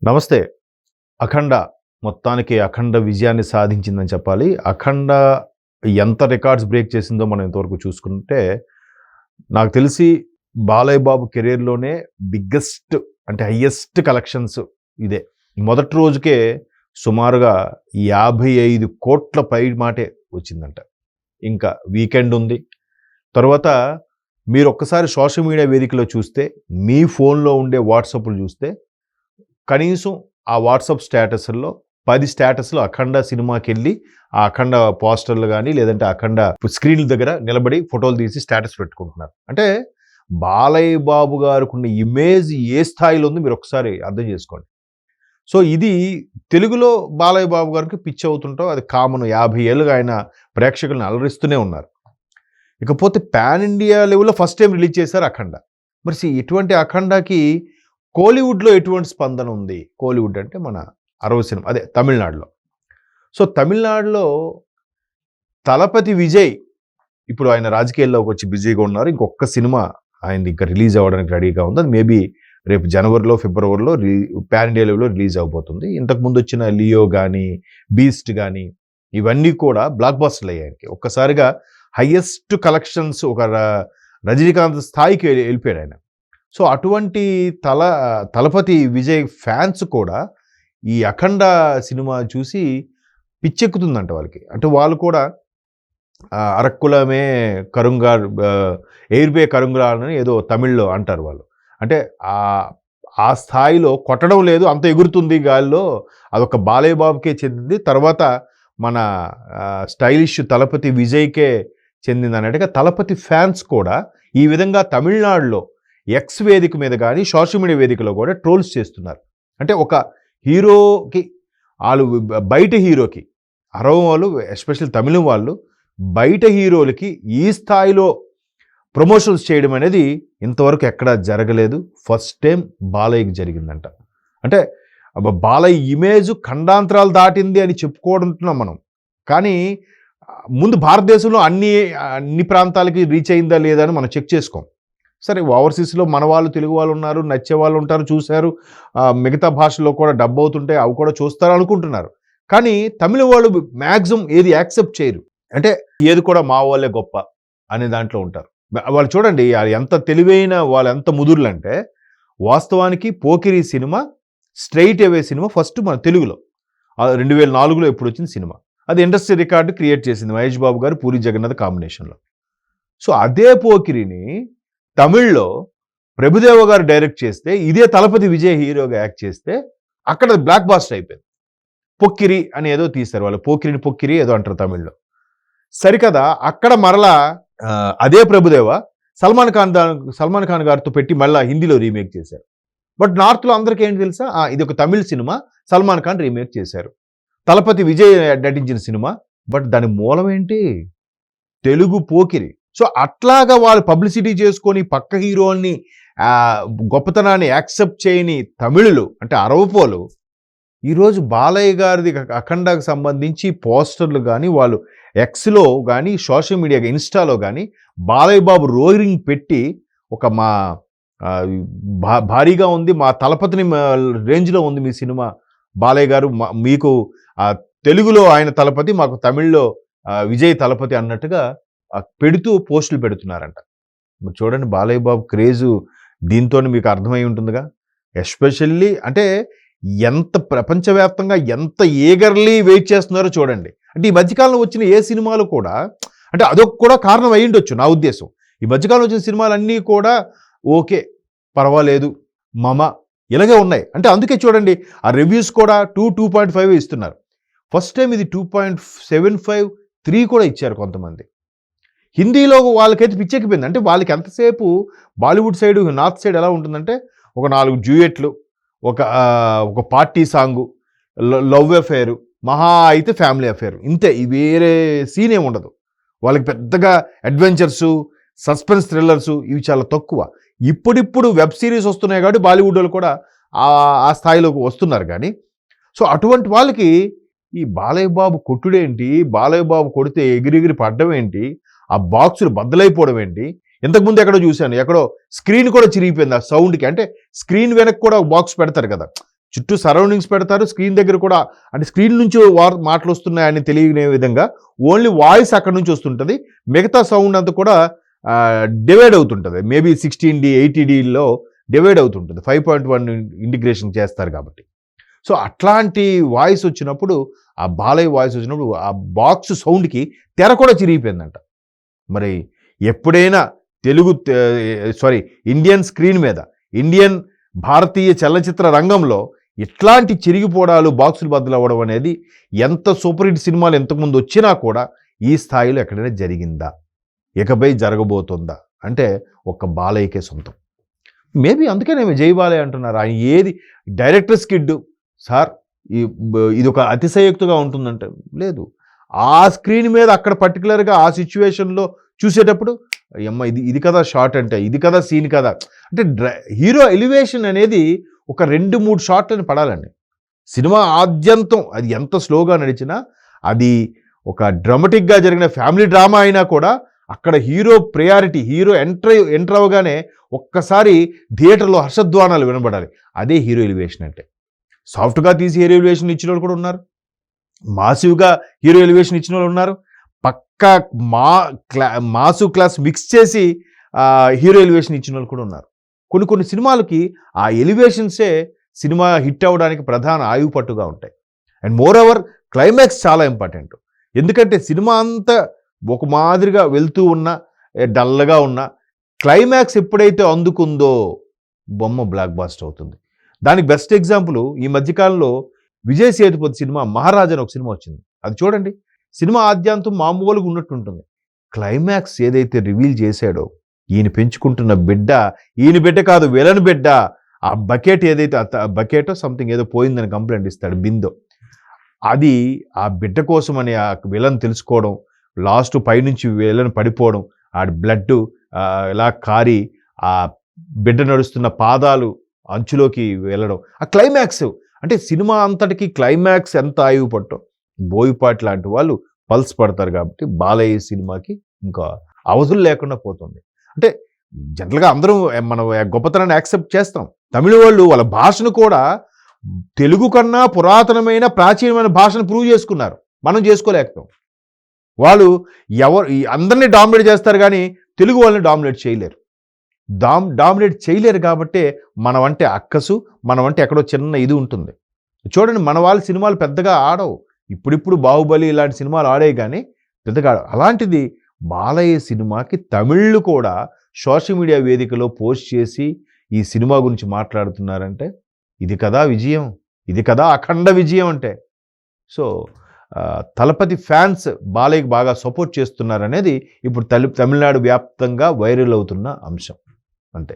నమస్తే. 'అఖండ' మొత్తానికి అఖండ విజయాన్ని సాధించిందని చెప్పాలి. 'అఖండ' ఎంత రికార్డ్స్ బ్రేక్ చేసిందో మనం ఇంతవరకు చూసుకుంటే, నాకు తెలిసి బాలయ్య బాబు కెరియర్‌లోనే బిగ్గెస్ట్ అంటే హైయెస్ట్ కలెక్షన్స్ ఇదే. మొదటి రోజుకే సుమారుగా 55,00,00,000 పైమాటే వచ్చిందంట. ఇంకా వీకెండ్ ఉంది. తర్వాత మీరు ఒక్కసారి సోషల్ మీడియా వేదికలో చూస్తే, మీ ఫోన్‌లో ఉండే వాట్సాప్‌లు చూస్తే కనీసం ఆ వాట్సాప్ స్టేటస్‌ల్లో 10 స్టేటస్‌లు 'అఖండ' సినిమాకెళ్ళి ఆ 'అఖండ' పోస్టర్‌లు గాని, లేదంటే 'అఖండ' స్క్రీన్‌ల దగ్గర నిలబడి ఫోటోలు తీసి స్టేటస్ పెట్టుకుంటున్నారు. అంటే బాలయ్య బాబు గారికున్న ఇమేజ్ ఏ స్థాయిలో ఉందో మీరు ఒకసారి అర్థం చేసుకోండి. సో, ఇది తెలుగులో బాలయ్య బాబు గారికి పిచ్ అవుతుంటాం. అది కామన్. 50 ఏళ్లుగా ఆయన ప్రేక్షకులను అలరిస్తూనే ఉన్నారు. ఇకపోతే పాన్ ఇండియా లెవెల్‌లో ఫస్ట్ టైమ్ రిలీజ్ చేశారు 'అఖండ'. మరి ఇటువంటి 'అఖండ'కి కోలీవుడ్‌లో ఎటువంటి స్పందన ఉంది? కోలీవుడ్ అంటే మన అరవ సినిమా అదే తమిళనాడులో. సో, తమిళనాడులో 'తలపతి విజయ్' ఇప్పుడు ఆయన రాజకీయాల్లోకి వచ్చి బిజీగా ఉన్నారు. ఇంకొక్క సినిమా ఆయనది ఇంకా రిలీజ్ అవ్వడానికి రెడీగా ఉంది. అది మేబీ రేపు జనవరిలో, ఫిబ్రవరిలో పాన్ ఇండియా లెవెల్‌లో రిలీజ్ అవ్వబోతుంది. ఇంతకుముందు వచ్చిన 'లియో' గాని, 'బీస్ట్' గాని ఇవన్నీ కూడా బ్లాక్ బస్టర్‌లు అయ్యాయి ఆయనకి. ఒక్కసారిగా హైయెస్ట్ కలెక్షన్స్ ఒక రజనీకాంత్ స్థాయికి వెళ్ళిపోయాడు ఆయన. సో, అటువంటి తలపతి విజయ్ ఫ్యాన్స్ కూడా ఈ 'అఖండ' సినిమా చూసి పిచ్చెక్కుతుందంట వాళ్ళకి. అంటే వాళ్ళు కూడా 'అరక్కులమే కరుంగార్ ఎయిర్‌బే కరుంగార్' అని ఏదో తమిళ్‌లో అంటారు వాళ్ళు. అంటే ఆ స్థాయిలో కొట్టడం లేదు, అంత ఎగురుతుంది గాలిలో. అదొక బాలయ్య బాబుకే చెందింది. తర్వాత మన స్టైలిష్ తలపతి విజయ్‌కే చెందిందన్నట్టుగా తలపతి ఫ్యాన్స్ కూడా ఈ విధంగా తమిళనాడులో ఎక్స్ వేదిక మీద కానీ, సోషల్ మీడియా వేదికలో కూడా ట్రోల్స్ చేస్తున్నారు. అంటే ఒక హీరోకి ఆళ్ళు బయట హీరోకి అరవం వాళ్ళు, ఎస్పెషల్లీ తమిళం వాళ్ళు బయట హీరోలకి ఈ స్థాయిలో ప్రమోషన్స్ చేయడం అనేది ఇంతవరకు ఎక్కడా జరగలేదు. ఫస్ట్ టైం బాలయ్యకి జరిగిందంట. అంటే బాలయ్య ఇమేజ్ ఖండాంతరాలు దాటింది అని చెప్పుకుంటున్నాం మనం. కానీ ముందు భారతదేశంలో అన్ని ప్రాంతాలకి రీచ్ అయిందా లేదా అని మనం చెక్ చేసుకోం. సరే, ఓవర్సీస్‌లో మన వాళ్ళు, తెలుగు వాళ్ళు ఉన్నారు, నచ్చే వాళ్ళు ఉంటారు, చూశారు. మిగతా భాషల్లో కూడా డబ్ అవుతుంటే అవి కూడా చూస్తారు అనుకుంటున్నారు. కానీ తమిళ వాళ్ళు మ్యాక్సిమం ఏది యాక్సెప్ట్ చేయరు. అంటే ఏది కూడా మా వాళ్ళే గొప్ప అనే దాంట్లో ఉంటారు. వాళ్ళు చూడండి ఎంత తెలివైన, వాళ్ళు ఎంత ముదుర్లంటే, వాస్తవానికి 'పోకిరి' సినిమా స్ట్రెయిట్ అవే సినిమా ఫస్ట్ మన తెలుగులో 2004లో ఎప్పుడు వచ్చిన సినిమా. అది ఇండస్ట్రీ రికార్డు క్రియేట్ చేసింది మహేష్ బాబు గారు, పూరి జగన్నాథ్ కాంబినేషన్‌లో. సో, అదే 'పోకిరిని' తమిళ్లో ప్రభుదేవ గారు డైరెక్ట్ చేస్తే, ఇదే తలపతి విజయ్ హీరోగా యాక్ట్ చేస్తే అక్కడ బ్లాక్ బాస్టర్ అయిపోయింది. 'పొక్కిరి' అని ఏదో తీశారు వాళ్ళు. 'పోకిరిని పొక్కిరి' ఏదో అంటారు తమిళ్లో. సరికదా అక్కడ మరలా అదే ప్రభుదేవ సల్మాన్ ఖాన్ గారితో పెట్టి మళ్ళా హిందీలో రీమేక్ చేశారు. బట్ నార్త్‌లో అందరికీ ఏంటి తెలుసా? ఇది ఒక తమిళ్ సినిమా, సల్మాన్ ఖాన్ రీమేక్ చేశారు. తలపతి విజయ్ నటించిన సినిమా. బట్ దాని మూలం ఏంటి? తెలుగు 'పోకిరి'. సో, అట్లాగా వాళ్ళు పబ్లిసిటీ చేసుకొని పక్క హీరోల్ని గొప్పతనాన్ని యాక్సెప్ట్ చేయని తమిళులు అంటే అరవపోలు ఈరోజు బాలయ్య గారిది 'అఖండ'కి సంబంధించి పోస్టర్లు కానీ, వాళ్ళు ఎక్స్‌లో కానీ, సోషల్ మీడియా ఇన్‌స్టాలో కానీ బాలయ్య బాబు రోరింగ్ పెట్టి ఒక భారీగా ఉంది, మా తలపతిని రేంజ్‌లో ఉంది మీ సినిమా బాలయ్య గారు, మీకు తెలుగులో ఆయన తలపతి, మాకు తమిళ్లో విజయ్ తలపతి అన్నట్టుగా పెడుతూ పోస్టులు పెడుతున్నారంట. మీరు చూడండి బాలయ్య బాబు క్రేజు దీంతోనే మీకు అర్థమై ఉంటుందిగా. ఎస్పెషల్లీ అంటే ఎంత ప్రపంచవ్యాప్తంగా ఎంత ఈగర్లీ వెయిట్ చేస్తున్నారో చూడండి. అంటే ఈ మధ్యకాలంలో వచ్చిన ఏ సినిమాలు కూడా, అంటే అదొక కూడా కారణం అయి ఉండొచ్చు నా ఉద్దేశం. ఈ మధ్యకాలంలో వచ్చిన సినిమాలన్నీ కూడా ఓకే, పర్వాలేదు, మమ ఇలాగే ఉన్నాయి. అంటే అందుకే చూడండి ఆ రివ్యూస్ కూడా 2.5 ఇస్తున్నారు. ఫస్ట్ టైం ఇది 2.75, 3 కూడా ఇచ్చారు కొంతమంది. హిందీలో వాళ్ళకైతే పిచ్చెక్కిపోయింది. అంటే వాళ్ళకి ఎంతసేపు బాలీవుడ్ సైడ్, నార్త్ సైడ్ ఎలా ఉంటుందంటే ఒక 4 డ్యూయెట్లు, ఒక పార్టీ సాంగు, లవ్ అఫేరు, మహా అయితే ఫ్యామిలీ అఫేర్, ఇంతే. వేరే సీన్ ఏమి ఉండదు వాళ్ళకి. పెద్దగా అడ్వెంచర్సు, సస్పెన్స్ థ్రిల్లర్సు ఇవి చాలా తక్కువ. ఇప్పుడిప్పుడు వెబ్ సిరీస్ వస్తున్నాయి కాబట్టి బాలీవుడ్ వాళ్ళు కూడా ఆ స్థాయిలోకి వస్తున్నారు. కానీ సో అటువంటి వాళ్ళకి ఈ బాలయ్య బాబు కొట్టుడేంటి, బాలయ్య బాబు కొడితే ఎగిరిగిరి పడ్డం ఏంటి, ఆ బాక్సులు బద్దలైపోవడం ఏంటి. ఇంతకుముందు ఎక్కడో చూశాను, ఎక్కడో స్క్రీన్ కూడా చిరిగిపోయింది ఆ సౌండ్కి. అంటే స్క్రీన్ వెనక్కి కూడా బాక్స్ పెడతారు కదా, చుట్టూ సరౌండింగ్స్ పెడతారు, స్క్రీన్ దగ్గర కూడా, అంటే స్క్రీన్ నుంచి మాటలు వస్తున్నాయని తెలియని విధంగా ఓన్లీ వాయిస్ అక్కడ నుంచి వస్తుంటుంది. మిగతా సౌండ్ అంతా కూడా డివైడ్ అవుతుంటుంది. మేబీ 16D 80Dలో డివైడ్ అవుతుంటుంది. 5.1 ఇంటిగ్రేషన్ చేస్తారు కాబట్టి. సో అట్లాంటి వాయిస్ వచ్చినప్పుడు, ఆ బాలయ్య వాయిస్ వచ్చినప్పుడు ఆ బాక్స్ సౌండ్కి తెర కూడా చిరిగిపోయిందంట. మరి ఎప్పుడైనా ఇండియన్ స్క్రీన్ మీద, ఇండియన్ భారతీయ చలనచిత్ర రంగంలో ఇట్లాంటి చిరిగిపోవడాలు, బాక్సులు బద్దలవ్వడం అనేది ఎంత సూపర్ హిట్ సినిమాలు ఎంతకుముందు వచ్చినా కూడా ఈ స్థాయిలో ఎక్కడైనా జరిగిందా, ఇకపై జరగబోతుందా అంటే ఒక్క బాలయ్యకే సొంతం. మేబీ అందుకేనేమో జై బాలయ్య అంటున్నారు. ఆయన ఏది డైరెక్టర్ స్కిడ్ సార్, ఇది ఒక అతిశయోక్తిగా ఉంటుందంటే లేదు. ఆ స్క్రీన్ మీద అక్కడ పర్టికులర్గా ఆ సిచ్యువేషన్లో చూసేటప్పుడు అమ్మ ఇది కదా షార్ట్ అంటే, ఇది కదా సీన్ కదా అంటే, హీరో ఎలివేషన్ అనేది ఒక 2-3 షాట్లను పడాలండి. సినిమా ఆద్యంతం అది ఎంత స్లోగా నడిచినా, అది ఒక డ్రామాటిక్గా జరిగిన ఫ్యామిలీ డ్రామా అయినా కూడా అక్కడ హీరో ప్రయారిటీ, హీరో ఎంటర్ అవగానే ఒక్కసారి థియేటర్లో హర్షధ్వానాలు వినబడాలి. అదే హీరో ఎలివేషన్ అంటే. సాఫ్ట్గా తీసి హీరో ఎలివేషన్ ఇచ్చిన వాళ్ళు కూడా ఉన్నారు, మాసివ్గా హీరో ఎలివేషన్ ఇచ్చిన వాళ్ళు ఉన్నారు, పక్కా మాసు క్లాస్ మిక్స్ చేసి హీరో ఎలివేషన్ ఇచ్చిన వాళ్ళు కూడా ఉన్నారు. కొన్ని సినిమాలకి ఆ ఎలివేషన్సే సినిమా హిట్ అవ్వడానికి ప్రధాన ఆయుపట్టుగా ఉంటాయి. అండ్ మోర్ ఓవర్ క్లైమాక్స్ చాలా ఇంపార్టెంట్. ఎందుకంటే సినిమా అంతా ఒక మాదిరిగా వెళ్తూ ఉన్న, డల్గా ఉన్న, క్లైమాక్స్ ఎప్పుడైతే అందుకుందో బొమ్మ బ్లాక్ బాస్టర్ అవుతుంది. దానికి బెస్ట్ ఎగ్జాంపుల్ ఈ మధ్యకాలంలో విజయ్ సేతుపతి సినిమా మహారాజా అని ఒక సినిమా వచ్చింది. అది చూడండి, సినిమా ఆద్యాంతం మామూలుగా ఉన్నట్టుంటుంది. క్లైమాక్స్ ఏదైతే రివీల్ చేశాడో, ఈయన పెంచుకుంటున్న బిడ్డ, ఈయన బిడ్డ కాదు విలన్ బిడ్డ, ఆ బకెట్ ఏదైతే బకెటో సంథింగ్ ఏదో పోయిందని కంప్లైంట్ ఇస్తాడు బిందో, అది ఆ బిడ్డ కోసమని ఆ విలన్ తెలుసుకోవడం, లాస్ట్ పైనుంచి విలన్ పడిపోవడం, ఆ బ్లడ్ ఇలా కారి ఆ బిడ్డ నడుస్తున్న పాదాలు అంచులోకి వెళ్ళడం, ఆ క్లైమాక్స్ అంటే సినిమా అంతటికి క్లైమాక్స్ ఎంత ఆయువు పట్టో బోయపాటి లాంటి వాళ్ళు పల్స్ పడతారు. కాబట్టి బాలయ్య సినిమాకి ఇంకా అవధులు లేకుండా పోతుంది. అంటే జనరల్గా అందరం మనం గొప్పతనాన్ని యాక్సెప్ట్ చేస్తాం. తమిళ వాళ్ళు వాళ్ళ భాషను కూడా తెలుగు కన్నా పురాతనమైన ప్రాచీనమైన భాషను ప్రూవ్ చేసుకున్నారు, మనం చేసుకోలేకపోయాం. వాళ్ళు అందరినీ డామినేట్ చేస్తారు కానీ తెలుగు వాళ్ళని డామినేట్ చేయలేరు. కాబట్టే మనమంటే అక్కసు, మనమంటే ఎక్కడో చిన్న ఇది ఉంటుంది. చూడండి, మన వాళ్ళ సినిమాలు పెద్దగా ఆడవు. ఇప్పుడిప్పుడు బాహుబలి ఇలాంటి సినిమాలు ఆడే కానీ పెద్దగా అలాంటిది బాలయ్య సినిమాకి తమిళ్లు కూడా సోషల్ మీడియా వేదికలో పోస్ట్ చేసి ఈ సినిమా గురించి మాట్లాడుతున్నారంటే ఇది కదా విజయం, ఇది కదా అఖండ విజయం అంటే. సో తలపతి ఫ్యాన్స్ బాలయ్యకి బాగా సపోర్ట్ చేస్తున్నారనేది ఇప్పుడు తమిళనాడు వ్యాప్తంగా వైరల్ అవుతున్న అంశం అంతే.